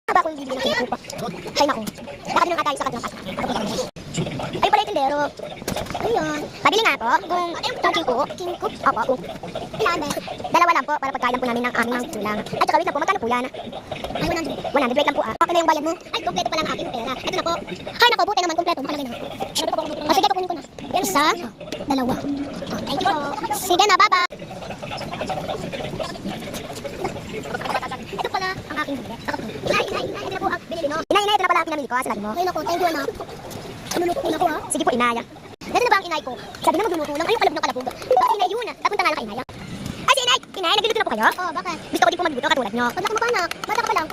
Haba akong bibili ng kinkup. Ay naku. Baka din ang atay sa kanyang kasa. Ay pala yung tindero. Ayun. Pabili nga po kung kinkup. Kinkup? Opo. Kung ilan ba? Dalawa lang po para pagkailan po namin ng aming kulang. Ay tsaka wait lang po. Magkano po yan? Ay 100. 100 wait lang po ah. Okay na yung bayad mo. Ay kompleto pa lang aking pera. Ito na po. Ay naku buti naman kompleto. Makalagay na. O sige kukunin ko na. Yan isa. Dalawa. Oh, thank you po. Sige na baba. Ito pala ang aking bibili. Inay, ito na po ang binili no. Inay, ito na pala ang pinamili ko. Sinabi mo. Ay naku, thank you anak. Lumuluto ko na ko ha. Sige po inay. Dito na ba ang inay ko? Sabi na magluluto lang. Ayun kalab ng kalabog. Bakit inay yun? Napunta nga lang kay inay. Ay si inay! Inay, nagluluto na po kayo? Oo, bakit? Gusto ko din po magluto katulad nyo. Ba't ako mapanak? Bata ka pa lang.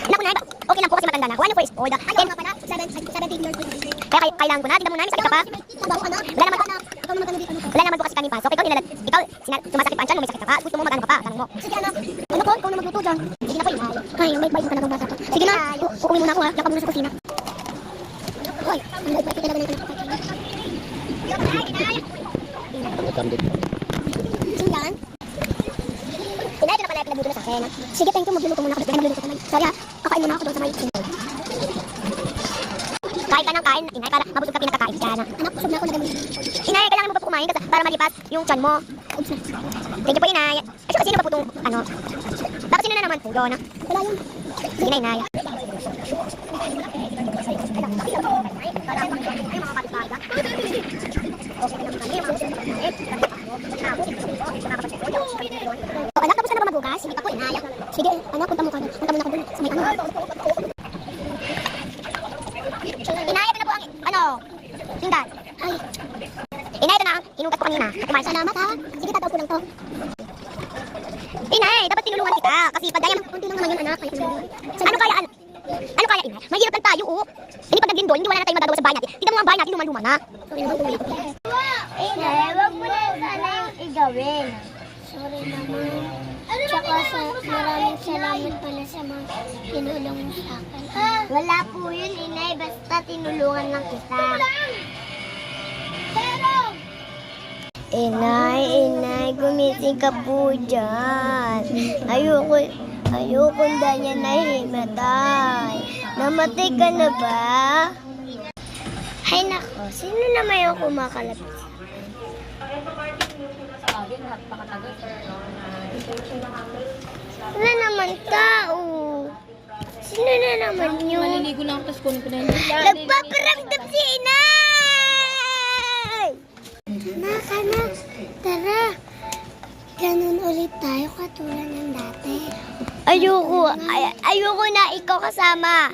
Naku inay, okay lang po kasi matanda na ako. Ano first order? Ay, nga pala. 17 years old. Kaya kailangan ko na. Tignan mo na. May sakit ka pa. Wala naman po kasi kaming pasok. Ikaw, sumasakit pa ang tiyan mo. May sakit ka pa. Gusto mo mag-ano ka pa. Tanong mo. Sige anak. Ano po? Ikaw na magluto dyan. Sige na po inay. Ay, may bait mo talagang bata to. Sige na. Kukunin muna ako ha. Yakap muna sa kusina. Hoy, ang bait ko talaga na ito. Sindan? Inay, ito na pala yung pinagluto na sa akin. Sige, thank you. Magluluto muna ako. Magluluto ka man. Sorry ha. Kakain muna ako doon sa may sindan. Kain ka ng kain, inay, para mabusog ka pinakakain ka na. Anak, busog na ako na ganun. Inay, kailangan mo pa po kumain kasi para malipas yung tiyan mo. Thank you po, inay. Eh, sino pa po itong, ano? Bakit sino na naman po yun? Wala yun. Sige na, inay. Anak, tapos ka na ba magugas? Hindi pa po, inay. Sige, anak, punta mo ka doon. Punta mo na ka doon sa may ano. Inay, ito na po ang, ano, sindan. Ay. Inay, ito na ang inugat ko kanina. Salamat ha. Sige, tataw ko lang to. Inay, dapat tinulungan kita. Kasi pagdaya, kunti lang naman yun, anak. Ano kaya, ano kaya, inay? Mahirap lang tayo, oh. Hindi pag naglindol, hindi wala na tayong magagawa sa bahay natin. Tignan mo ang bahay natin, luma-luma na. Inay, wag mo na sana yung igawin. Sorry naman. Tsaka maraming salamat pala sa mga tinulong mo sa akin. Wala po yun, inay. Basta tinulungan lang kita. Inay, gumising ka po dyan. Ayoko na niya nahimatay. Namatay ka na ba? Ay nako, sino naman yung kumakalapit? Wala naman tao. Sino na naman yun? Maliligo lang ako, tapos kunin ko na yun. Nagpaparamdam si inay! Anak, tara. Ganun ulit tayo katulad ng dati. Ayoko na ikaw kasama.